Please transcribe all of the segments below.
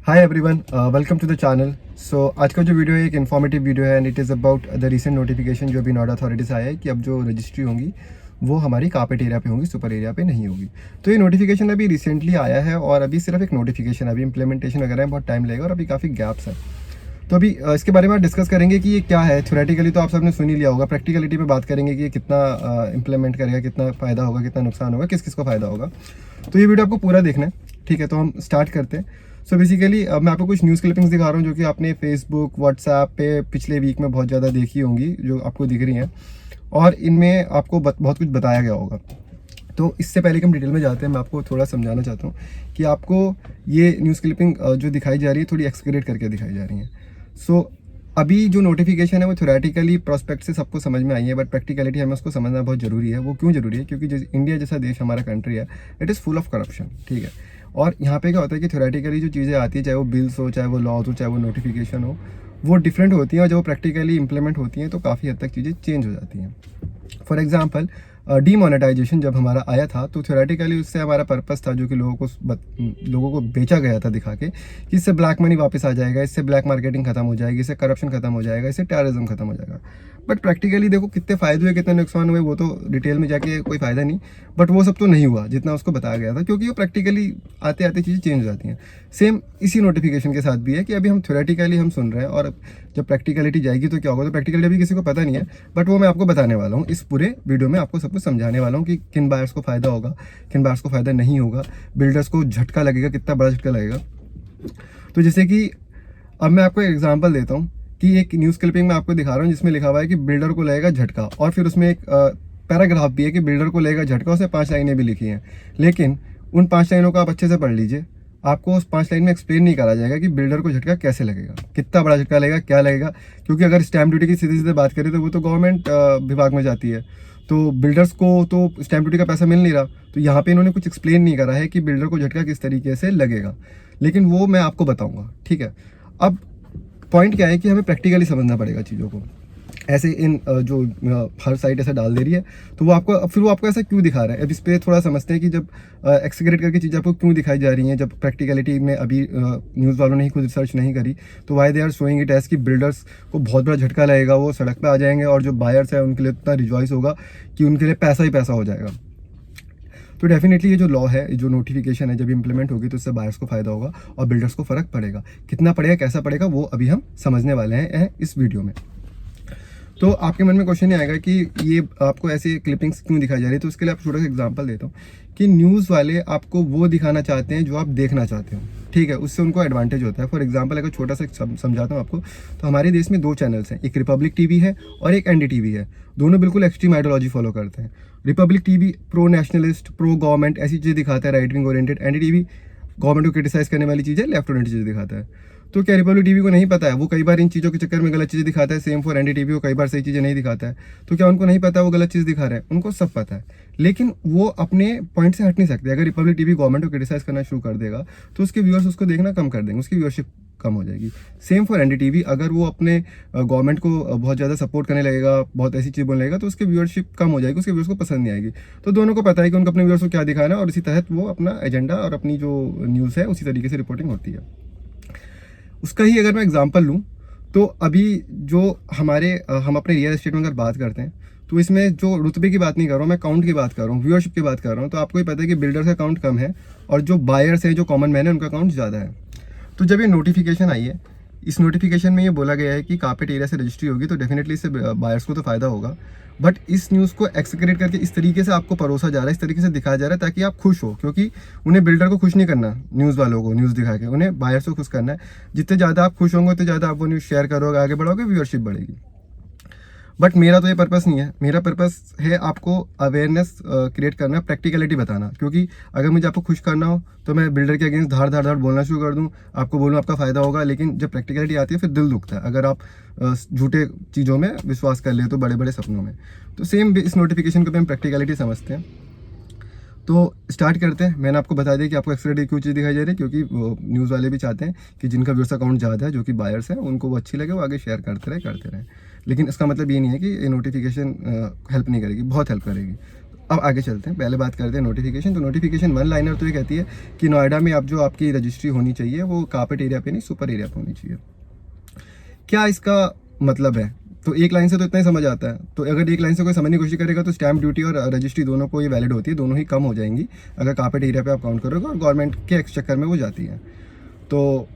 Hi everyone, welcome to the channel. So आज का जो वीडियो है एक इन्फॉर्मेटिव वीडियो है and it is about the recent notification जो अभी नोएडा अथॉरिटी से आया है कि अब जो रजिस्ट्री होंगी वो हमारी कारपेट एरिया पे होंगी, सुपर एरिया पे नहीं होगी। तो ये नोटिफिकेशन अभी रिसेंटली आया है और अभी सिर्फ एक नोटिफिकेशन, अभी इंप्लीमेंटेशन वगैरह में बहुत टाइम लगेगा और अभी काफ़ी गैप्स है। तो अभी इसके बारे में डिस्कस करेंगे कि ये क्या है। थ्योरेटिकली तो आप सबने सुन ही लिया होगा, प्रैक्टिकलिटी पे बात करेंगे कि ये कितना इंप्लीमेंट करेगा, कितना फ़ायदा होगा, कितना नुकसान होगा, किस किस को फ़ायदा होगा। तो ये वीडियो आपको पूरा देखना है, ठीक है। तो हम स्टार्ट करते हैं। सो बेसिकली अब मैं आपको कुछ न्यूज़ क्लिपिंग्स दिखा रहा हूँ जो कि आपने फेसबुक व्हाट्सएप पे पिछले वीक में बहुत ज़्यादा देखी होंगी, जो आपको दिख रही हैं और इनमें आपको बहुत कुछ बताया गया होगा। तो इससे पहले कि हम डिटेल में जाते हैं, मैं आपको थोड़ा समझाना चाहता हूँ कि आपको ये न्यूज़ क्लिपिंग जो दिखाई जा रही है थोड़ी एक्सक्रेट करके दिखाई जा रही है। सो अभी जो नोटिफिकेशन है वो थ्योरेटिकली प्रोस्पेक्ट से सबको समझ में आई है, बट प्रैक्टिकलिटी हमें उसको समझना बहुत ज़रूरी है। वो क्यों ज़रूरी है? क्योंकि इंडिया जैसा देश हमारा कंट्री है, it is full of corruption, ठीक है। और यहाँ पे क्या होता है कि थ्योरेटिकली जो चीज़ें आती है, चाहे वो बिल्स हो, चाहे वो लॉज हो, चाहे वो नोटिफिकेशन हो, वो डिफरेंट होती हैं और जब वो प्रैक्टिकली इंप्लीमेंट होती हैं तो काफ़ी हद तक चीज़ें चेंज हो जाती हैं। फॉर एग्जाम्पल, डीमोनेटाइजेशन जब हमारा आया था तो थ्योरेटिकली उससे हमारा पर्पस था, जो कि लोगों को बेचा गया था दिखा के कि इससे ब्लैक मनी वापस आ जाएगा, इससे ब्लैक मार्केटिंग खत्म हो जाएगी, इससे करप्शन खत्म हो जाएगा, इससे टेररिज्म खत्म हो जाएगा। बट प्रैक्टिकली देखो कितने फ़ायदे हुए, कितने नुकसान हुए, वो तो डिटेल में जाके कोई फ़ायदा नहीं। बट वो सब तो नहीं हुआ जितना उसको बताया गया था, क्योंकि वो प्रैक्टिकली आते आते चीज़ें चेंज हो जाती हैं। सेम इसी नोटिफिकेशन के साथ भी है कि अभी हम थ्योरेटिकली हम सुन रहे हैं और जब प्रैक्टिकलिटी जाएगी तो क्या होगा। तो प्रैक्टिकली अभी किसी को पता नहीं है, बट वो मैं आपको बताने वाला हूँ इस पूरे वीडियो में। आपको सब कुछ समझाने वाला हूँ कि किन बायर्स को फ़ायदा होगा, किन बायर्स को फ़ायदा नहीं होगा, बिल्डर्स को झटका लगेगा, कितना बड़ा झटका लगेगा। तो जैसे कि अब मैं आपको एग्जांपल देता हूँ कि एक न्यूज़ क्लिपिंग में आपको दिखा रहा हूँ जिसमें लिखा हुआ है कि बिल्डर को लगेगा झटका, और फिर उसमें एक पैराग्राफ भी है कि बिल्डर को लगेगा झटका। उसमें 5 लाइनें भी लिखी हैं, लेकिन उन 5 लाइनों को आप अच्छे से पढ़ लीजिए। आपको उस 5 लाइन में एक्सप्लेन नहीं करा जाएगा कि बिल्डर को झटका कैसे लगेगा, कितना बड़ा झटका लगेगा, क्या लगेगा। क्योंकि अगर स्टैम्प ड्यूटी की सीधे सीधे बात करें तो वो तो गवर्नमेंट विभाग में जाती है, तो बिल्डर्स को तो स्टैम्प ड्यूटी का पैसा मिल नहीं रहा। तो यहाँ पे इन्होंने कुछ एक्सप्लेन नहीं करा है कि बिल्डर को झटका किस तरीके से लगेगा, लेकिन वो मैं आपको बताऊँगा, ठीक है। अब पॉइंट क्या है कि हमें प्रैक्टिकली समझना पड़ेगा चीज़ों को। ऐसे इन जो हर साइट ऐसा डाल दे रही है तो वो आपको, अब फिर वो आपको ऐसा क्यों दिखा रहा है। अब इस पर थोड़ा समझते हैं कि जब एक्सक्रेट करके चीज़ें आपको क्यों दिखाई जा रही हैं, जब प्रैक्टिकलिटी में अभी न्यूज़ वालों ने ही खुद रिसर्च नहीं करी, तो why they are showing it as कि बिल्डर्स को बहुत बड़ा झटका लगेगा, वो सड़क पे आ जाएंगे और जो बायर्स है उनके लिए इतना रिजॉइस होगा कि उनके लिए पैसा ही पैसा हो जाएगा। तो डेफिनेटली ये जो लॉ है, जो नोटिफिकेशन है, जब इंप्लीमेंट होगी तो इससे बायर्स को फायदा होगा और बिल्डर्स को फर्क पड़ेगा। कितना पड़ेगा, कैसा पड़ेगा, वो अभी हम समझने वाले हैं इस वीडियो में। तो आपके मन में क्वेश्चन ये आएगा कि ये आपको ऐसे क्लिपिंग्स क्यों दिखाई जा रही है। तो उसके लिए आप छोटा सा एग्जांपल देता हूँ कि न्यूज़ वाले आपको वो दिखाना चाहते हैं जो आप देखना चाहते हो, ठीक है। उससे उनको एडवांटेज होता है। फॉर एग्जांपल अगर छोटा सा समझाता हूँ आपको, तो हमारे देश में 2 चैनल्स हैं, एक रिपब्लिक टीवी है और एक एनडीटीवी है। दोनों बिल्कुल एक्सट्रीम आइडियोलॉजी फॉलो करते हैं। Republic TV pro nationalist, pro government ऐसी चीज़ें दिखाता है, right wing oriented. NDTV government को क्रिटिसाइज करने वाली चीज़ें, लेफ्ट ओरिएंटेड चीज़ें दिखाता है। तो क्या रिपब्लिक टीवी को नहीं पता है? वो कई बार इन चीज़ों के चक्कर में गलत चीज़ें दिखाता है। सेम फॉर एनडीटीवी, को कई बार सही चीज़ें नहीं दिखाता है। तो क्या उनको नहीं पता वो गलत चीज़ दिखा रहा है? उनको सब पता है, लेकिन वो अपने पॉइंट से हट नहीं सकते। अगर रिपब्लिक टीवी गवर्नमेंट को क्रिटिसाइज करना शुरू कर देगा तो उसके व्यूअर्स उसको देखना कम कर देंगे, उसकी व्यूअरशिप कम हो जाएगी। सेम फॉर एनडीटीवी, अगर वो अपने गवर्नमेंट को बहुत ज़्यादा सपोर्ट करने लगेगा, बहुत ऐसी चीज़ बोलने लगेगा, तो उसकी व्यूअरशिप कम हो जाएगी, उसके व्यूअर्स को पसंद नहीं आएगी। तो दोनों को पता है कि उनको अपने व्यूअर्स को क्या दिखाना है और इसी तहत वो अपना एजेंडा और अपनी जो न्यूज़ है उसी तरीके से रिपोर्टिंग होती है। उसका ही अगर मैं एग्जांपल लूँ, तो अभी जो हम अपने रियल एस्टेट में अगर बात करते हैं, तो इसमें जो रुतबे की बात नहीं कर रहा हूँ मैं, काउंट की बात कर रहा हूँ, व्यूअरशिप की बात कर रहा हूँ। तो आपको ही पता है कि बिल्डर्स का काउंट कम है और जो बायर्स हैं, जो कॉमन मैन है, उनका काउंट ज़्यादा है। तो जब ये नोटिफिकेशन आई है, इस नोटिफिकेशन में ये बोला गया है कि कारपेट एरिया से रजिस्ट्री होगी, तो डेफिनेटली इससे बायर्स को तो फायदा होगा। बट इस न्यूज़ को एक्सक्रेट करके इस तरीके से आपको परोसा जा रहा है, इस तरीके से दिखाया जा रहा है ताकि आप खुश हो, क्योंकि उन्हें बिल्डर को खुश नहीं करना, न्यूज़ वालों को न्यूज़ दिखा के उन्हें बायर्स को खुश करना है। जितने ज़्यादा आप खुश होंगे उतने ज़्यादा आप वो न्यूज़ शेयर करोगे, आगे बढ़ोगे, व्यूअरशिप बढ़ेगी। बट मेरा तो ये पर्पस नहीं है। मेरा पर्पस है आपको अवेयरनेस क्रिएट करना, प्रैक्टिकलिटी बताना। क्योंकि अगर मुझे आपको खुश करना हो तो मैं बिल्डर के अगेंस्ट धार धार धार बोलना शुरू कर दूं, आपको बोलूँ आपका फ़ायदा होगा, लेकिन जब प्रैक्टिकलिटी आती है फिर दिल दुखता है अगर आप झूठे चीज़ों में विश्वास कर ले, तो बड़े बड़े सपनों में। तो सेम इस नोटिफिकेशन को भी हम प्रैक्टिकलिटी समझते हैं। तो स्टार्ट करते हैं। मैंने आपको बता दिया कि आपको एक्सट्रा क्यों चीज़ दिखाई जा रही है, क्योंकि न्यूज़ वाले भी चाहते हैं कि जिनका व्यूअर्स अकाउंट ज़्यादा है, जो कि बायर्स हैं, उनको वो अच्छी लगे, वो आगे शेयर करते रहें। लेकिन इसका मतलब ये नहीं है कि ये नोटिफिकेशन हेल्प नहीं करेगी, बहुत हेल्प करेगी। अब आगे चलते हैं, पहले बात करते हैं नोटिफिकेशन। तो नोटिफिकेशन वन लाइनर तो ये कहती है कि नोएडा में अब जो आपकी रजिस्ट्री होनी चाहिए वो कारपेट एरिया पे नहीं सुपर एरिया पे होनी चाहिए। क्या इसका मतलब है? तो एक लाइन से तो इतना ही समझ आता है। तो अगर एक लाइन से कोई समझने की कोशिश करेगा तो स्टैम्प ड्यूटी और रजिस्ट्री दोनों को ये वैलिड होती है, दोनों ही कम हो जाएंगी अगर कारपेट एरिया पे आप काउंट करोगे, और गवर्नमेंट के एक्सचक्कर में वो जाती है। तो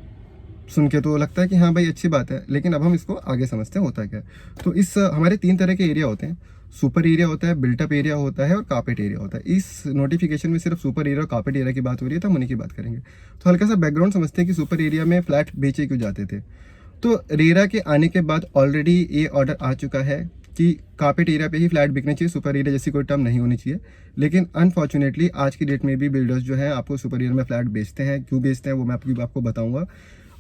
सुन के तो लगता है कि हाँ भाई अच्छी बात है, लेकिन अब हम इसको आगे समझते हैं होता क्या है। तो इस हमारे 3 तरह के एरिया होते हैं, सुपर एरिया होता है, बिल्टअप एरिया होता है और कारपेट एरिया होता है। इस नोटिफिकेशन में सिर्फ सुपर एरिया और कारपेट एरिया की बात हो रही है, तो हम उन्हीं की बात करेंगे। तो हल्का सा बैकग्राउंड समझते हैं कि सुपर एरिया में फ्लैट बेचे क्यों जाते थे। तो रेरा के आने के बाद ऑलरेडी ये ऑर्डर आ चुका है कि कारपेट एरिया पे ही फ्लैट बिकने चाहिए, सुपर एरिया जैसी कोई टर्म नहीं होनी चाहिए। लेकिन अनफॉर्चुनेटली आज की डेट में भी बिल्डर्स जो हैं आपको सुपर एरिया में फ्लैट बेचते हैं। क्यों बेचते हैं वो मैं आपको बताऊंगा।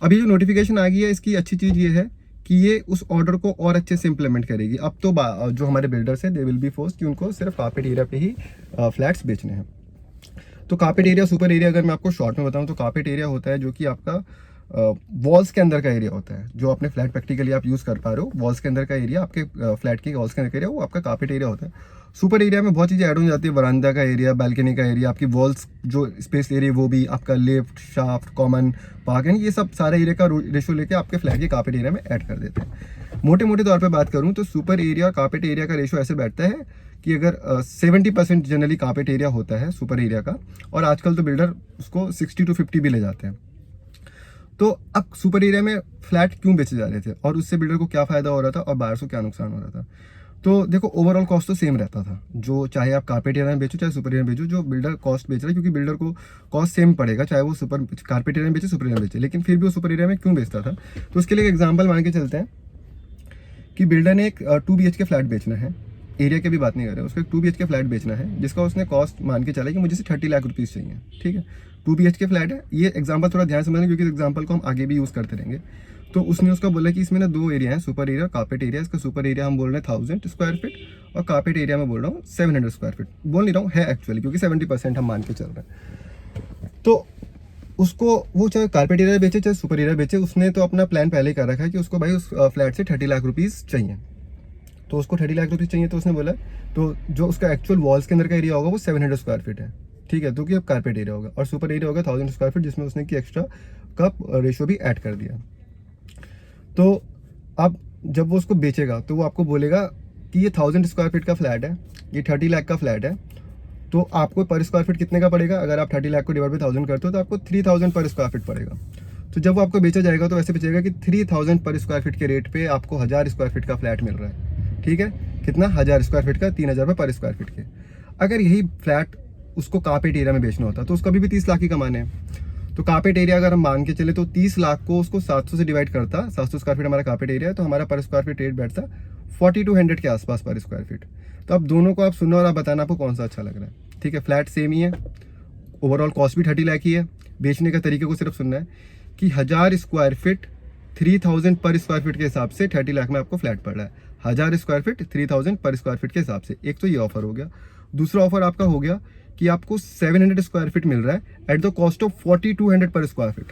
अभी जो नोटिफिकेशन आ गई है इसकी अच्छी चीज़ ये है कि ये उस ऑर्डर को और अच्छे से इंप्लीमेंट करेगी। अब तो जो हमारे बिल्डर्स हैं दे विल बी फोर्स्ड कि उनको सिर्फ कारपेट एरिया पे ही फ्लैट्स बेचने हैं। तो कारपेट एरिया, सुपर एरिया अगर मैं आपको शॉर्ट में बताऊं तो कारपेट एरिया होता है जो कि आपका वॉल्स के अंदर का एरिया होता है। जो अपने फ्लैट प्रैक्टिकली आप यूज़ कर पा रहे हो, वॉल्स के अंदर का एरिया, आपके फ्लैट की वॉल्स के अंदर का एरिया, वो आपका कारपेट एरिया होता है। सुपर एरिया में बहुत चीज़ें ऐड हो जाती है, वरांदा का एरिया, बालकनी का एरिया, आपकी वॉल्स जो स्पेस एरिया वो भी, आपका लिफ्ट, शाफ्ट, कॉमन, पार्क, यानी ये सब सारे एरिया का रेशो लेके आपके फ्लैट के कारपेट एरिया में ऐड कर देते हैं। मोटे मोटे तौर पर बात करूँ तो सुपर एरिया और कारपेट एरिया का रेशो ऐसे बैठता है कि अगर 70% जनरली कारपेट एरिया होता है सुपर एरिया का, और आजकल तो बिल्डर उसको 60 to 50 भी ले जाते हैं। तो अब सुपर एरिया में फ्लैट क्यों बेचे जा रहे थे और उससे बिल्डर को क्या फ़ायदा हो रहा था और बाहर से क्या नुकसान हो रहा था। तो देखो ओवरऑल कॉस्ट तो सेम रहता था, जो चाहे आप कारपेट एरिया में बेचो चाहे सुपर एरिया में बेचो, जो बिल्डर कॉस्ट बेच रहा है, क्योंकि बिल्डर को कॉस्ट सेम पड़ेगा चाहे वो सुपर कारपेट एरिया में बेचे सुपर एरिया में बेचे। लेकिन फिर भी वो सुपर एरिया में क्यों बेचता था, तो उसके लिए एक एग्जाम्पल मान के चलते हैं कि बिल्डर ने एक 2 BHK फ्लैट बेचना है, एरिया की भी बात नहीं कर रहे हैं, उसको एक 2 BHK फ्लैट बेचना है जिसका उसने कॉस्ट मान के चला कि मुझे से 30 लाख रुपीज़ चाहिए। ठीक है, 2 BHK फ्लैट है। ये एग्जांपल थोड़ा ध्यान से समझना क्योंकि एग्जांपल को हम आगे भी यूज़ करते रहेंगे। तो उसने उसका बोला कि इसमें ना 2 एरिया है, सुपर एरिया और कारपेट एरिया। इसका सुपर एरिया हम बोल रहे हैं 1000 स्क्वायर फीट और कारपेट एरिया में बोल रहा हूँ 700 स्क्वायर फीट। बोल नहीं रहा हूँ, है एक्चुअली, क्योंकि 70% हम मान के चल रहे हैं। तो उसको वो चाहे कारपेट एरिया बेचे चाहे सुपर एरिया बेचे, उसने तो अपना प्लान पहले ही कर रखा है कि उसको भाई उस फ्लैट से 30 लाख रुपीज़ चाहिए। तो उसको 30 लाख रुपीज़ चाहिए, तो उसने बोला तो जो उसका एक्चुअल वॉल्स के अंदर का एरिया होगा वो 700 स्क्वायर फीट है। ठीक है, तो कि अब कारपेट एरिया होगा, और सुपर एरिया होगा 1000 स्क्वायर फीट, जिसमें उसने कि एक्स्ट्रा का रेशो भी ऐड कर दिया। तो अब जब वो उसको बेचेगा तो वो आपको बोलेगा कि ये 1000 स्क्वायर फीट का फ्लैट है, ये 30 लाख का फ्लैट है, तो आपको पर स्क्वायर फीट कितने का पड़ेगा। अगर आप 30 लाख को डिवाइड बाई 1000 करते हो तो आपको 3000 पर स्क्वायर फीट पड़ेगा। तो जब वो आपको बेचा जाएगा तो ऐसे बेचेगा कि 3000 पर स्क्वायर फीट के रेट पे आपको 1000 स्क्वायर फीट का फ्लैट मिल रहा है। ठीक है, कितना, 1000 स्क्वायर फीट का 3000 रुपये पर स्क्वायर फीट के। अगर यही फ्लैट उसको कारपेट एरिया में बेचना होता तो उसको अभी भी 30 लाख ही कमाने हैं। तो कारपेट एरिया अगर हम मान के चले तो 30 लाख को उसको 700 से डिवाइड करता, 700 स्क्वायर फीट हमारा कारपेट एरिया है, तो हमारा पर स्क्वायर फीट रेट बैठता 4200 के आसपास पर स्क्वायर फीट। तो अब दोनों को आप सुनो और आप बताना आपको कौन सा अच्छा लग रहा है। ठीक है, फ्लैट सेम ही है, ओवरऑल कॉस्ट भी 30 लाख ही है, बेचने का तरीके को सिर्फ सुनना है कि 1000 स्क्वायर फीट 3000 पर स्क्वायर फीट के हिसाब से 30 लाख में आपको फ्लैट पड़ रहा है। 1000 स्क्वायर फीट 3000 पर स्क्वायर फीट के हिसाब से। एक तो ये ऑफर हो गया। दूसरा ऑफर आपका हो गया कि आपको 700 स्क्वायर फीट मिल रहा है एट द कॉस्ट ऑफ 4200 पर स्क्वायर फीट।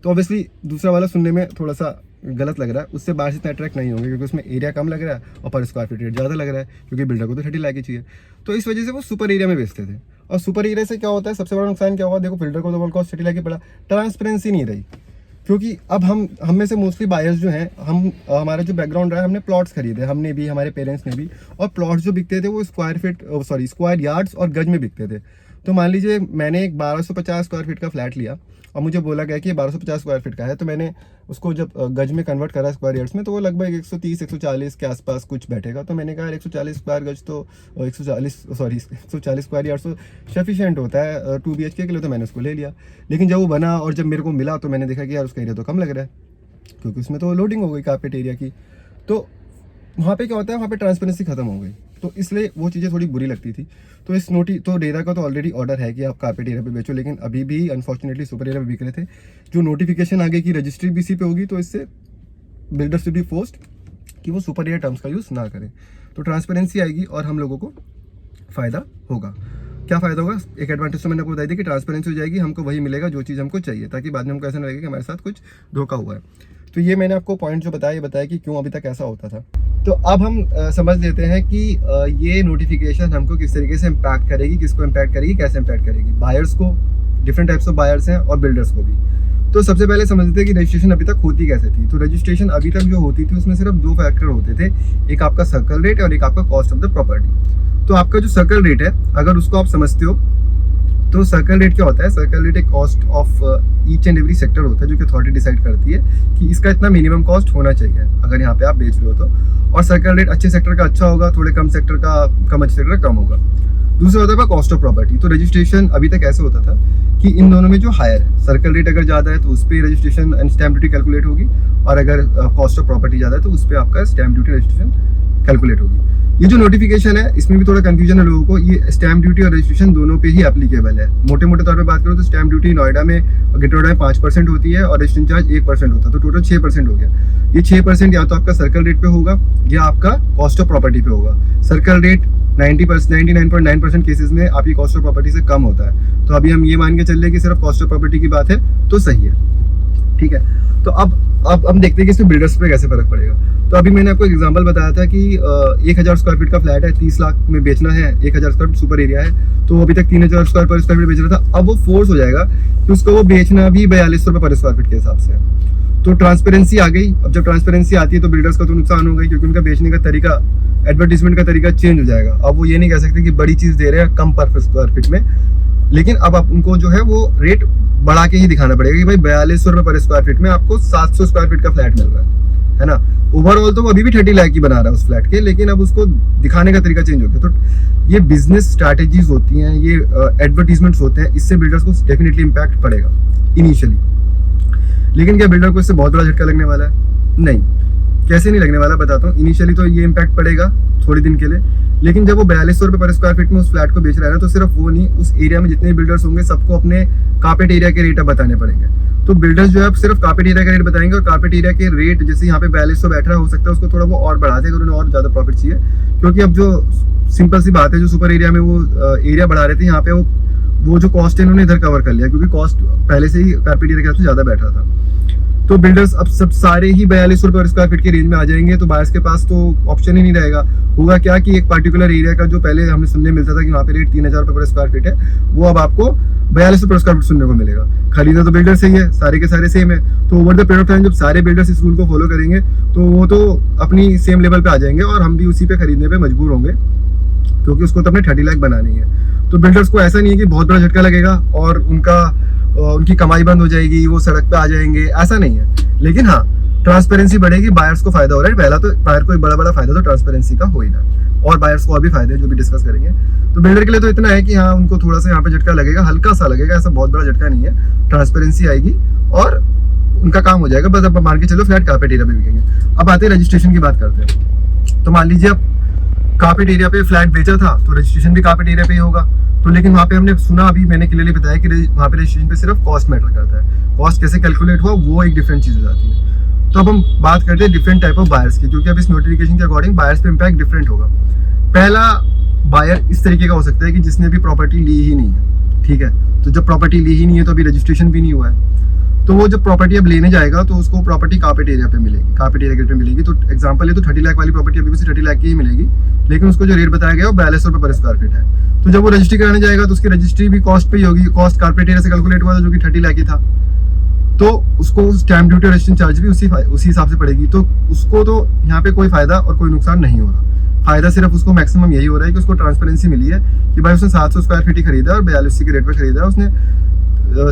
तो ऑब्वियसली दूसरा वाला सुनने में थोड़ा सा गलत लग रहा है, उससे बाहर से इतना अट्रैक्ट नहीं होंगे क्योंकि उसमें एरिया कम लग रहा है और पर स्क्वायर फीट रेट ज़्यादा लग रहा है, क्योंकि बिल्डर को तो 30 लाख ही चाहिए। तो इस वजह से वो सुपर एरिया में बेचते थे। और सुपर एरिया से क्या होता है, सबसे बड़ा नुकसान क्या हुआ, देखो बिल्डर को तो ओवरऑल कॉस्ट 30 लाख ही पड़ा, ट्रांसपेरेंसी नहीं रही। क्योंकि अब हम में से मोस्टली बायर्स जो हैं, हमारा जो बैकग्राउंड रहा है, हमने प्लॉट्स खरीदे, हमने भी, हमारे पेरेंट्स ने भी, और प्लॉट्स जो बिकते थे वो स्क्वायर यार्ड्स और गज में बिकते थे। तो मान लीजिए मैंने एक 1250 स्क्वायर फीट का फ्लैट लिया और मुझे बोला गया कि ये 1250 स्क्वायर फीट का है, तो मैंने उसको जब गज में कन्वर्ट करा स्क्वायर यार्ड्स में, तो वो लगभग 130-140 के आसपास कुछ बैठेगा। तो मैंने कहा 140 स्क्वायर गज तो 140 स्क्वायर यार्ड्स तो सफिशिएंट होता है 2 BHK के लिए, तो मैंने उसको ले लिया। लेकिन जब वो बना और जब मेरे को मिला तो मैंने देखा कि यार उसका एरिया तो कम लग रहा है, क्योंकि उसमें तो लोडिंग हो गई कारपेट एरिया की। तो वहाँ पे क्या होता है, वहाँ पे ट्रांसपेरेंसी खत्म हो गई, तो इसलिए वो चीज़ें थोड़ी बुरी लगती थी। तो रेरा का तो ऑलरेडी ऑर्डर है कि आप कारपेट एरिया पे बेचो, लेकिन अभी भी अनफॉर्चुनेटली सुपर एरिया पे बिक रहे थे। जो नोटिफिकेशन आगे की रजिस्ट्री भी इसी पे होगी, तो इससे बिल्डर्स विल बी फोर्स्ड कि वो सुपर एरिया टर्म्स का यूज़ ना करें। तो ट्रांसपेरेंसी आएगी और हम लोगों को फ़ायदा होगा। क्या फ़ायदा होगा, एक एडवांटेज तो मैंने आपको बताई थी कि ट्रांसपेरेंसी हो जाएगी, हमको वही मिलेगा जो चीज़ हमको चाहिए, ताकि बाद में हमको ऐसा ना लगे कि हमारे साथ कुछ धोखा हुआ है। तो ये मैंने आपको पॉइंट जो बताया, ये बताया कि क्यों अभी तक ऐसा होता था। तो अब हम समझ लेते हैं कि ये नोटिफिकेशन हमको किस तरीके से इम्पैक्ट करेगी, किसको इम्पैक्ट करेगी, कैसे इम्पैक्ट करेगी। बायर्स को, डिफरेंट टाइप्स ऑफ बायर्स हैं, और बिल्डर्स को भी। तो सबसे पहले समझते हैं कि रजिस्ट्रेशन अभी तक होती कैसे थी। तो रजिस्ट्रेशन अभी तक जो होती थी उसमें सिर्फ 2 फैक्टर होते थे, एक आपका सर्कल रेट और एक आपका कॉस्ट ऑफ द प्रॉपर्टी। तो आपका जो सर्कल रेट है, अगर उसको आप समझते हो तो सर्कल रेट क्या होता है? सर्कल रेट एक cost of each and every sector होता है जो कि अथॉरिटी डिसाइड करती है कि इसका इतना मिनिमम कॉस्ट होना चाहिए अगर यहाँ पे आप बेच रहे हो तो। और सर्कल रेट अच्छे सेक्टर का अच्छा होगा, थोड़े कम सेक्टर का कम, अच्छे सेक्टर का कम होगा। दूसरा होता है कॉस्ट ऑफ प्रॉपर्टी। तो रजिस्ट्रेशन अभी तक ऐसे होता था कि इन दोनों में जो हायर है, सर्कल रेट अगर ज़्यादा है तो उस पर registration and stamp duty calculate होगी, और अगर कॉस्ट ऑफ प्रॉपर्टी ज़्यादा है तो उस पर आपका स्टैम्प ड्यूटी रजिस्ट्रेशन कैलकुलेट होगी। ये जो नोटिफिकेशन है इसमें भी थोड़ा कंफ्यूजन है लोगों को। ये स्टैम्प ड्यूटी और रजिस्ट्रेशन दोनों पे ही एप्लीकेबल है। मोटे मोटे तौर पे बात करो तो स्टैम्प ड्यूटी नोएडा में, ग्रेटर नोएडा में 5% होती है और रजिस्ट्रेशन चार्ज 1% होता है, तो टोटल 6% हो गया। ये 6% या तो आपका सर्कल रेट पे होगा या आपका कॉस्ट ऑफ प्रॉपर्टी पे होगा। सर्कल रेट 99.9% केसेस में आपकी कॉस्ट ऑफ प्रॉपर्टी से कम होता है। तो अभी हम ये मान के चल रहे कि सिर्फ कॉस्ट ऑफ प्रॉपर्टी की बात है तो सही है, ठीक है। तो अब हम देखते हैं कि इसमें बिल्डर्स पे कैसे फर्क पड़ेगा। तो अभी मैंने आपको एक एग्जांपल बताया था कि 1000 स्क्वायर फीट का फ्लैट है, 30 लाख में बेचना है, 1000 स्क्वायर फीट सुपर एरिया है, तो अभी तक 3000 स्क्वायर पर स्क्वायर फीट बेच रहा था। अब वो फोर्स हो जाएगा कि उसको वो बेचना भी 4200 रुपये पर स्क्वायर फीट के हिसाब से। तो ट्रांसपेरेंसी आ गई। अब जब ट्रांसपेरेंसी आती है तो बिल्डर्स का तो नुकसान होगा, क्योंकि उनका बेचने का तरीका, एडवर्टीजमेंट का तरीका चेंज हो जाएगा। अब वो ये नहीं कह सकते कि बड़ी चीज दे रहे हैं कम पर स्क्वायर फीट में, लेकिन अब आप उनको जो है वो रेट बढ़ा के ही दिखाना पड़ेगा कि भाई 4200 रुपये पर स्क्वायर फीट में आपको 700 स्क्वायर फीट का फ्लैट मिल रहा है ना। ओवरऑल तो वो अभी भी 30 लाख की बना रहा है उस फ्लैट के, लेकिन अब उसको दिखाने का तरीका चेंज हो गया। तो ये बिजनेस स्ट्रैटेजीज होती हैं, ये एडवर्टीजमेंट्स होते हैं, इससे बिल्डर्स को डेफिनेटली इम्पैक्ट पड़ेगा इनिशियली। लेकिन क्या बिल्डर को इससे बहुत बड़ा झटका लगने वाला है? नहीं। कैसे नहीं लगने वाला बताता हूँ। इनिशियली तो ये इम्पैक्ट पड़ेगा थोड़े दिन के लिए, लेकिन जब वो 4200 रुपये पर स्क्वायर फीट में उस फ्लैट को बेच रहा है ना, तो सिर्फ वो नहीं, उस एरिया में जितने बिल्डर्स होंगे सबको अपने कारपेट एरिया के रेट अब बताने पड़ेंगे। तो बिल्डर्स जो है सिर्फ कारपेट एरिया का रेट बताएंगे, और कारपेट एरिया के रेट जैसे यहाँ पे 4200 बैठ रहा हो सकता है उसको थोड़ा वो और बढ़ा दे अगर उन्हें और ज़्यादा प्रॉफिट चाहिए। क्योंकि अब जो सिंपल सी बात है, जो सुपर एरिया में वो एरिया बढ़ा रहे थे, यहाँ पे वो जो कॉस्ट है उन्होंने इधर कवर कर लिया, क्योंकि कॉस्ट पहले से ही कारपेट एरिया के हिसाब से ज़्यादा बैठ रहा था। तो बिल्डर्स अब सब सारे ही 4200 रुपये स्क्वायर फीट की रेंज में आ जाएंगे, तो बायर्स के पास तो ऑप्शन ही नहीं रहेगा। होगा क्या कि एक पर्टिकुलर एरिया का जो पहले हमें सुनने मिलता था कि वहाँ पे रेट 3000 रुपये पर स्क्वायर फीट है, वो अब आपको 4200 रुपये स्क्वायर फीट सुनने को मिलेगा। खरीदा तो बिल्डर से ही है, सारे के सारे सेम है। तो over the period of time जब सारे बिल्डर्स इस रूल को फॉलो करेंगे तो वो तो अपनी सेम लेवल पे आ जाएंगे, और हम भी उसी पे खरीदने पे मजबूर होंगे, क्योंकि उसको तो अपने 30 लाख बनानी है। तो बिल्डर्स को ऐसा नहीं है कि बहुत बड़ा झटका लगेगा और उनकी कमाई बंद हो जाएगी, वो सड़क पे आ जाएंगे, ऐसा नहीं है। लेकिन हाँ, ट्रांसपेरेंसी बढ़ेगी, बायर्स को फायदा हो रहा है। पहला तो बायर को एक बड़ा फायदा तो ट्रांसपेरेंसी का हो ही रहा है, और बायर्स को और भी फायदे जो भी डिस्कस करेंगे। तो बिल्डर के लिए तो इतना है कि हाँ, उनको थोड़ा सा यहाँ पे झटका लगेगा, हल्का सा लगेगा, ऐसा बहुत बड़ा झटका नहीं है। ट्रांसपेरेंसी आएगी और उनका काम हो जाएगा। बस अब मान के चलो फ्लैट कारपेट एरिया पे बिकेंगे। अब आते हैं रजिस्ट्रेशन की बात करते हैं। तो मान लीजिए अब कारपेट एरिया पे फ्लैट बेचा था तो रजिस्ट्रेशन भी कारपेट एरिया पे ही होगा। तो लेकिन वहाँ पे हमने सुना, अभी मैंने क्लियरली बताया कि वहाँ पे रजिस्ट्रेशन पे सिर्फ कॉस्ट मैटर करता है। कॉस्ट कैसे कैलकुलेट हुआ वो एक डिफरेंट चीज़ हो जाती है। तो अब हम बात करते हैं डिफरेंट टाइप ऑफ बायर्स की, क्योंकि अब इस नोटिफिकेशन के अकॉर्डिंग बायर्स पे इम्पैक्ट डिफरेंट होगा। पहला बायर इस तरीके का हो सकता है कि जिसने भी प्रॉपर्टी ली ही नहीं है, ठीक है। तो जब प्रॉपर्टी ली ही नहीं है तो अभी रजिस्ट्रेशन भी नहीं हुआ है, तो वो जब प्रॉपर्टी अब लेने जाएगा तो उसको प्रॉपर्टी कारपेट एरिया पे मिलेगी, कारपेट एरिया पे मिलेगी। तो एग्जांपल है तो 30 लाख वाली प्रॉपर्टी अभी भी 30 लाख की ही मिलेगी, लेकिन उसको जो रेट बताया गया वो 4200 रुपये पर स्क्वायर फीट है। तो जब वो रजिस्ट्री कराने जाएगा तो उसकी रजिस्ट्री भी कॉस्ट पे ही होगी, कॉस्ट कारपेट एरिया से कैलकुलेट हुआ था जो कि 30 लाख ही था। तो उसको स्टैम्प ड्यूटी और रजिस्ट्रेशन चार्ज भी उसी हिसाब से पड़ेगी। तो उसको तो यहाँ पे कोई फायदा और कोई नुकसान नहीं हो रहा। फायदा सिर्फ उसको मैक्सिमम यही हो रहा है कि उसको ट्रांसपेरेंसी मिली है कि भाई उसने 700 स्क्वायर फीट ही खरीदा और 42 के रेट पे खरीदा, उसने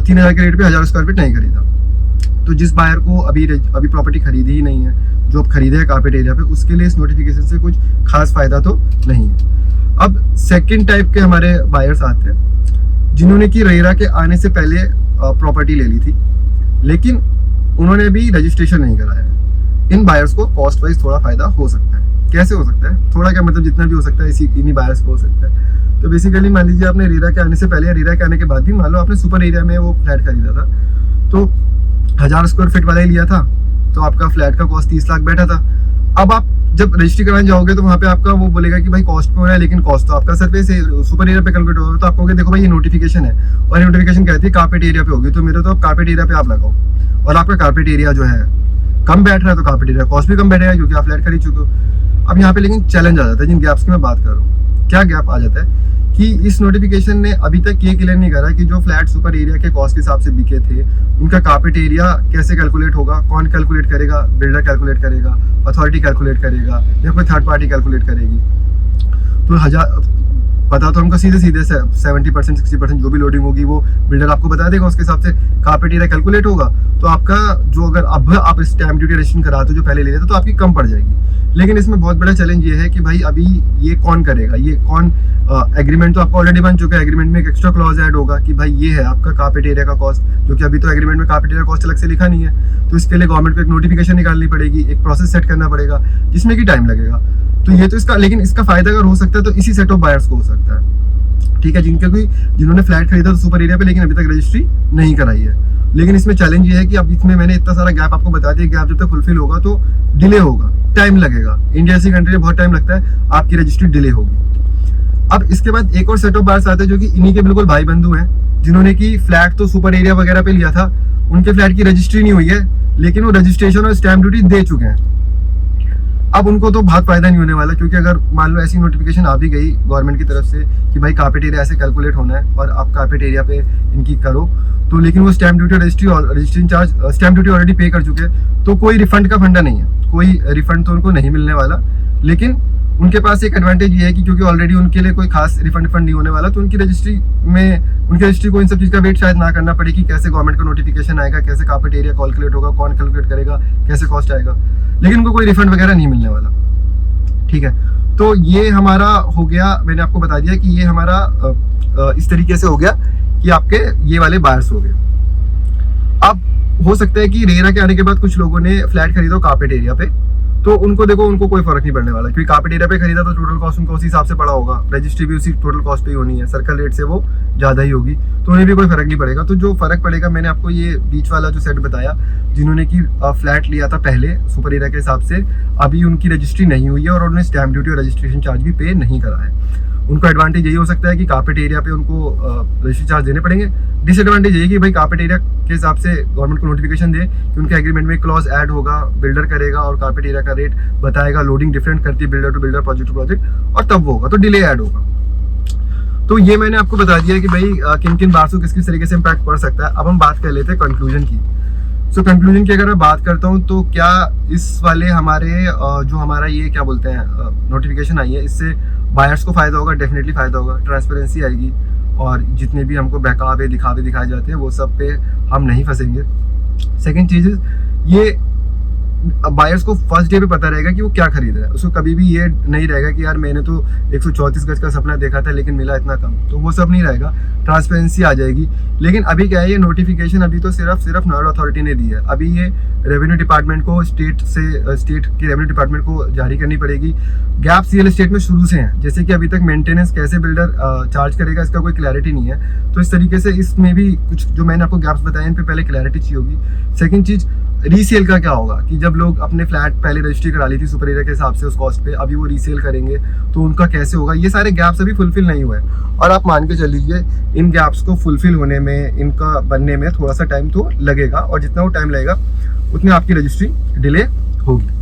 3000 के रेट पे 1000 स्क्वायर फीट नहीं खरीदा। तो जिस बायर को अभी प्रॉपर्टी खरीदी ही नहीं है, जो अब खरीदे है कारपेट एरिया पे, उसके लिए इस नोटिफिकेशन से कुछ खास फायदा तो नहीं है। अब सेकंड टाइप के हमारे बायर्स आते हैं जिन्होंने कि रेरा के आने से पहले प्रॉपर्टी ले ली थी, लेकिन उन्होंने भी रजिस्ट्रेशन नहीं कराया। इन बायर्स को कॉस्ट वाइज थोड़ा फायदा हो सकता है। कैसे हो सकता है? थोड़ा क्या मतलब जितना भी हो सकता है इन्हीं बायर्स को हो सकता है। तो बेसिकली मान लीजिए आपने रेरा के आने से पहले या रेरा के आने के बाद भी मान लो आपने सुपर एरिया में वो फ्लैट खरीदा था, तो 1000 स्क्वायर फीट वाला ही लिया था, तो आपका फ्लैट का कॉस्ट 30 लाख बैठा था। अब आप जब रजिस्ट्री कराने जाओगे तो वहाँ पे आपका वो बोलेगा कि भाई कॉस्ट पे हो रहा है, लेकिन कॉस्ट तो आपका सर्विस सुपर एरिया पे कैलकुलेट होगा। तो आप कहोगे देखो भाई ये नोटिफिकेशन है और ये नोटिफिकेशन कहती है कारपेट एरिया पे होगी, तो मेरे तो आप कारपेट एरिया पे आप लगाओ, और आपका कारपेट एरिया जो है कम बैठ रहा है तो कार्पेट एरिया कॉस्ट भी कम बैठेगा क्योंकि आप फ्लैट खरीद चुके हो। अब यहाँ पे लेकिन चैलेंज आ जाता है जिन गैप्स की मैं बात कर रहा हूँ। क्या गैप आ जाता है कि इस नोटिफिकेशन ने अभी तक ये क्लियर नहीं करा कि जो फ्लैट सुपर एरिया के कॉस्ट के हिसाब से बिके थे उनका कार्पेट एरिया कैसे कैलकुलेट होगा, कौन कैलकुलेट करेगा, बिल्डर कैलकुलेट करेगा, अथॉरिटी कैलकुलेट करेगा या कोई थर्ड पार्टी कैलकुलेट करेगी। तो पता तो हमको सीधे 70% 60% जो भी लोडिंग होगी वो बिल्डर आपको बता देगा, उसके हिसाब से कार्पेट एरिया कैलकुलेट होगा। तो आपका जो अगर अब आप स्टैम्प ड्यूटी रजिस्ट्रेशन कराते हो जो पहले ले रहे थे तो आपकी कम पड़ जाएगी। लेकिन इसमें बहुत बड़ा चैलेंज ये है कि भाई अभी ये कौन करेगा, ये कौन एग्रीमेंट तो आपका ऑलरेडी बन चुका है, एग्रीमेंट में एक एक्स्ट्रा क्लॉज ऐड होगा कि भाई ये है आपका कार्पेट एरिया का कॉस्ट, जो कि अभी तो एग्रीमेंट में कार्पेट एरिया कॉस्ट अलग से लिखा नहीं है। तो इसके लिए गवर्नमेंट को एक नोटिफिकेशन निकालनी पड़ेगी, एक प्रोसेस सेट करना पड़ेगा जिसमें कि टाइम लगेगा। तो ये तो इसका, लेकिन इसका फायदा अगर हो सकता है तो इसी सेट ऑफ बायर्स को हो सकता है, ठीक है, जिन्होंने फ्लैट खरीदा था सुपर एरिया पे लेकिन अभी तक रजिस्ट्री नहीं कराई है। लेकिन इसमें चैलेंज ये है कि अब इसमें मैंने इतना सारा गैप आपको बता दिया, गैप जब तक फुलफिल होगा तो डिले होगा, टाइम लगेगा। इंडिया जैसी कंट्री में बहुत टाइम लगता है, आपकी रजिस्ट्री डिले होगी। अब इसके बाद एक और सेट ऑफ बायर्स आते हैं जो कि इन्हीं के बिल्कुल भाई बंधु हैं, जिन्होंने की फ्लैट तो सुपर एरिया वगैरह पे लिया था, उनके फ्लैट की रजिस्ट्री नहीं हुई है लेकिन वो रजिस्ट्रेशन और स्टैम्प ड्यूटी दे चुके हैं। अब उनको तो बहुत फायदा नहीं होने वाला, क्योंकि अगर मान लो ऐसी नोटिफिकेशन आ भी गई गवर्नमेंट की तरफ से कि भाई कार्पेट एरिया ऐसे कैलकुलेट होना है और आप कार्पेट एरिया पे इनकी करो, तो लेकिन वो stamp duty registration charge stamp duty already पे कर चुके हैं, तो कोई रिफंड का फंडा नहीं है, कोई रिफंड तो उनको नहीं मिलने वाला। लेकिन उनके पास एक एडवांटेज ये है कि क्योंकि ऑलरेडी उनके लिए कोई खास रिफंड नहीं होने वाला, तो उनकी रजिस्ट्री को इन सब चीज़ का वेट शायद ना करना पड़े कि कैसे गवर्नमेंट का नोटिफिकेशन आएगा, कैसे कार्पेट एरिया कैलकुलेट होगा, कौन कैलकुलेट करेगा, कैसे कॉस्ट आएगा, लेकिन उनको कोई रिफंड वगैरह नहीं मिलने वाला, ठीक है। तो ये हमारा हो गया, मैंने आपको बता दिया कि ये हमारा इस तरीके से हो गया कि आपके ये वाले बायर्स हो गए। अब हो सकता है कि रेरा के आने के बाद कुछ लोगों ने फ्लैट खरीदा कार्पेट एरिया पे, तो उनको देखो उनको कोई फर्क नहीं पड़ने वाला, क्योंकि कार्पेट एरिया पे खरीदा तो टोटल कॉस्ट उनको उसी हिसाब से पड़ा होगा, रजिस्ट्री भी उसी टोटल कॉस्ट पे ही होनी है, सर्कल रेट से वो ज़्यादा ही होगी, तो उन्हें भी कोई फर्क नहीं पड़ेगा। तो जो फर्क पड़ेगा, मैंने आपको ये बीच वाला जो सेट बताया, जिन्होंने की फ्लैट लिया था पहले सुपर एरिया के हिसाब से, अभी उनकी रजिस्ट्री नहीं हुई है और उन्होंने स्टैम्प ड्यूटी और रजिस्ट्रेशन चार्ज भी पे नहीं करा है। उनको एडवांटेज यही हो सकता है कि कार्पेट एरिया पे उनको रजिस्ट्री चार्ज देने पड़ेंगे। डिसएडवांटेज यही कि भाई कार्पेट एरिया के हिसाब से गवर्नमेंट को नोटिफिकेशन दे कि उनके एग्रीमेंट में क्लॉज ऐड होगा, बिल्डर करेगा और कार्पेट एरिया का रेट बताएगा, लोडिंग डिफरेंट करती है builder to builder, project to project, और तब वो होगा, तो डिले ऐड होगा। तो ये मैंने आपको बता दिया कि भाई किन किन बात को किस किस तरीके से इम्पैक्ट पड़ सकता है। अब हम बात कर लेते हैं कंक्लूजन की। सो कंक्लूजन की अगर मैं बात करता हूँ तो क्या इस वाले हमारे जो हमारा ये क्या बोलते हैं नोटिफिकेशन आई है, इससे बायर्स को फायदा होगा, डेफिनेटली फायदा होगा, ट्रांसपेरेंसी आएगी और जितने भी हमको बहकावे दिखावे दिखाए जाते हैं वो सब पे हम नहीं फंसेंगे। सेकंड चीज, ये बायर्स को फर्स्ट डे पे पता रहेगा कि वो क्या खरीद रहा है, उसको कभी भी ये नहीं रहेगा कि यार मैंने तो 134 गज का सपना देखा था लेकिन मिला इतना कम, तो वो सब नहीं रहेगा, ट्रांसपेरेंसी आ जाएगी। लेकिन अभी क्या है, ये नोटिफिकेशन अभी तो सिर्फ नोएडा अथॉरिटी ने दी है, अभी ये रेवेन्यू डिपार्टमेंट को स्टेट की रेवेन्यू डिपार्टमेंट को जारी करनी पड़ेगी। गैप्स रियल एस्टेट में शुरू से हैं, जैसे कि अभी तक मेंटेनेंस कैसे बिल्डर चार्ज करेगा इसका कोई क्लैरिटी नहीं है, तो इस तरीके से इसमें भी कुछ जो मैंने आपको गैप्स बताए इन पे पहले क्लैरिटी चाहिए होगी। सेकंड चीज, रीसेल का क्या होगा कि जब लोग अपने फ्लैट पहले रजिस्ट्री करा ली थी सुपर एरिया के हिसाब से उस कॉस्ट पे, अभी वो रीसेल करेंगे तो उनका कैसे होगा, ये सारे गैप्स अभी फुलफिल नहीं हुए और आप मान के चलिए इन गैप्स को फुलफिल होने में, इनका बनने में थोड़ा सा टाइम तो लगेगा और जितना वो टाइम लगेगा उतनी आपकी रजिस्ट्री डिले होगी।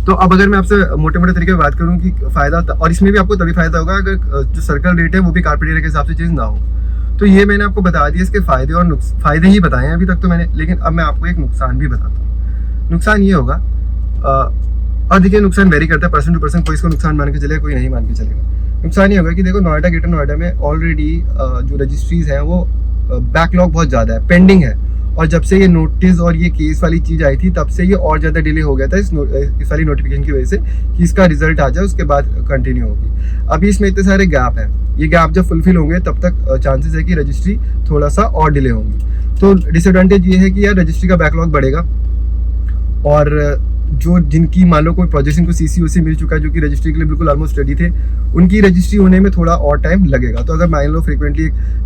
तो अब अगर मैं आपसे मोटे मोटे तरीके में बात करूं कि फायदा, और इसमें भी आपको तभी फायदा होगा अगर जो सर्कल रेट है वो भी कार्पेट एरिया के हिसाब से चेंज ना हो। तो ये मैंने आपको बता दिया, इसके फायदे और फायदे ही बताए हैं अभी तक तो मैंने, लेकिन अब मैं आपको एक नुकसान भी बताता हूँ। नुकसान ये होगा, और देखिए नुकसान वेरी करता है पर्सन टू पर्सन, कोई इसको नुकसान मान के चलेगा, कोई नहीं मान के चलेगा। नुकसान ये होगा कि देखो नोएडा, ग्रेटर नोएडा में ऑलरेडी जो रजिस्ट्रीज हैं वो बैकलॉग बहुत ज़्यादा है, पेंडिंग है, और जब से ये नोटिस और ये केस वाली चीज़ आई थी तब से ये और ज़्यादा डिले हो गया था इस वाली नोटिफिकेशन की वजह से कि इसका रिजल्ट आ जाए उसके बाद कंटिन्यू होगी। अभी इसमें इतने सारे गैप हैं, ये गैप जब फुलफिल होंगे तब तक चांसेस है कि रजिस्ट्री थोड़ा सा और डिले होंगी। तो डिसएडवांटेज ये है कि यार रजिस्ट्री का बैकलॉग बढ़ेगा और जो जिनकी मान लो कोई प्रोजेक्ट को CCOC मिल चुका है, जो कि रजिस्ट्री के लिए बिल्कुल ऑलमोस्ट रेडी थे, उनकी रजिस्ट्री होने में थोड़ा और टाइम लगेगा। तो अगर मान लो फ्रीक्वेंटली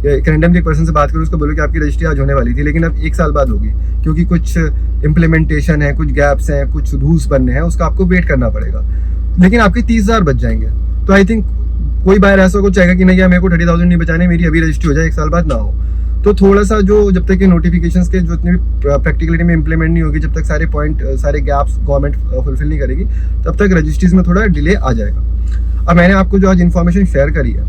एक रैंडमली एक पर्सन से बात करूँ, उसको बोलो कि आपकी रजिस्ट्री आज होने वाली थी लेकिन अब 1 साल बाद होगी क्योंकि कुछ इम्प्लीमेंटेशन है, कुछ गैप्स हैं, कुछ रूल्स बनने हैं, उसका आपको वेट करना पड़ेगा, लेकिन आपके 30,000 बच जाएंगे। तो आई थिंक कोई बायर ऐसा को चाहेगा कि नहीं यार मेरे को 30,000 नहीं बचाने, मेरी अभी रजिस्ट्री हो जाए, 1 साल बाद ना हो। तो थोड़ा सा जो जब तक ये नोटिफिकेशंस के जो इतने प्रैक्टिकलिटी में इंप्लीमेंट नहीं होगी, जब तक सारे पॉइंट सारे गैप्स गवर्नमेंट फुलफिल नहीं करेगी, तब तक रजिस्ट्रीज में थोड़ा डिले आ जाएगा। अब मैंने आपको जो आज इन्फॉर्मेशन शेयर करी है,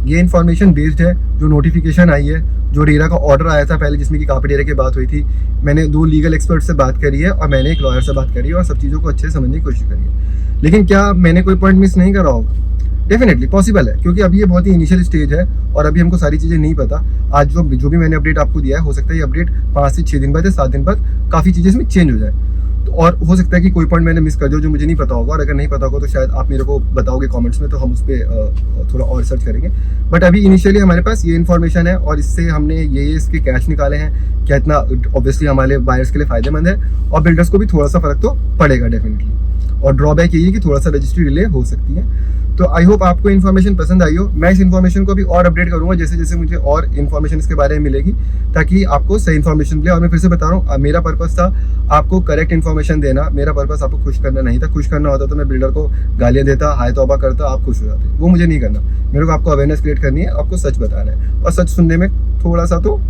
ये इन्फॉर्मेशन बेस्ड है जो नोटिफिकेशन आई है, जो रेरा का ऑर्डर आया था पहले जिसमें कि कापीट एरिया की बात हुई थी। मैंने 2 लीगल एक्सपर्ट से बात करी है और मैंने एक लॉयर से बात करी है और सब चीज़ों को अच्छे से समझने की कोशिश करी है। लेकिन क्या मैंने कोई पॉइंट मिस नहीं करा होगा? डेफिनेटली पॉसिबल है, क्योंकि अभी ये बहुत ही इनिशियल स्टेज है और अभी हमको सारी चीज़ें नहीं पता। आज जो भी मैंने अपडेट आपको दिया है, हो सकता है ये अपडेट 5 से 6 दिन बाद या 7 दिन बाद काफ़ी चीज़ें इसमें चेंज हो जाए। तो और हो सकता है कि कोई पॉइंट मैंने मिस कर दिया जो मुझे नहीं पता होगा, और अगर नहीं पता होगा तो शायद आप मेरे को बताओगे कमेंट्स में, तो हम उस पर थोड़ा और सर्च करेंगे। बट अभी इनिशियली हमारे पास ये इन्फॉर्मेशन है और इससे हमने ये इसके कैश निकाले हैं। क्या इतना ऑब्वियसली हमारे बायर्स के लिए फ़ायदेमंद है और बिल्डर्स को भी थोड़ा सा फ़र्क तो पड़ेगा डेफिनेटली। और ड्रॉबैक यही है कि थोड़ा सा रजिस्ट्री डिले हो सकती है। तो आई होप आपको इन्फॉर्मेशन पसंद आई हो। मैं इस इन्फॉर्मेशन को भी और अपडेट करूंगा जैसे जैसे मुझे और इन्फॉर्मेशन इसके बारे में मिलेगी, ताकि आपको सही इन्फॉर्मेशन मिले। और मैं फिर से बता रहा हूँ, मेरा पर्पस था आपको करेक्ट इन्फॉर्मेशन देना। मेरा पर्पस आपको खुश करना नहीं था। खुश करना होता तो मैं बिल्डर को गालियाँ देता, हाय तौबा करता, आप खुश हो जाते। वो मुझे नहीं करना। मेरे को आपको अवेयरनेस क्रिएट करनी है, आपको सच बताना है। और सच सुनने में थोड़ा सा तो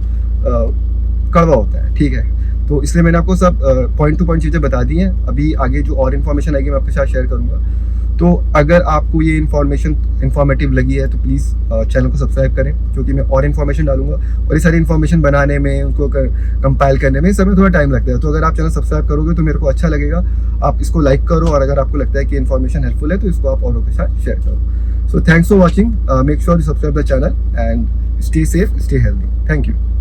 कड़वा होता है, ठीक है। तो इसलिए मैंने आपको सब पॉइंट टू पॉइंट चीज़ें बता दी हैं। अभी आगे जो और इन्फॉर्मेशन आएगी मैं आपके साथ शेयर करूँगा। तो अगर आपको ये इन्फॉर्मेशन इन्फॉर्मेटिव लगी है तो प्लीज़ चैनल को सब्सक्राइब करें, क्योंकि मैं और इन्फॉर्मेशन डालूंगा। और ये सारी इन्फॉर्मेशन बनाने में, उनको कंपाइल करने में सब में थोड़ा टाइम लगता है। तो अगर आप चैनल सब्सक्राइब करोगे तो मेरे को अच्छा लगेगा। आप इसको लाइक करो, और अगर आपको लगता है कि इन्फॉर्मेशन हेल्पफुल है तो इसको आप औरों के साथ शेयर करो। So thanks for watching. Make sure you subscribe the channel and stay safe, stay healthy. Thank you.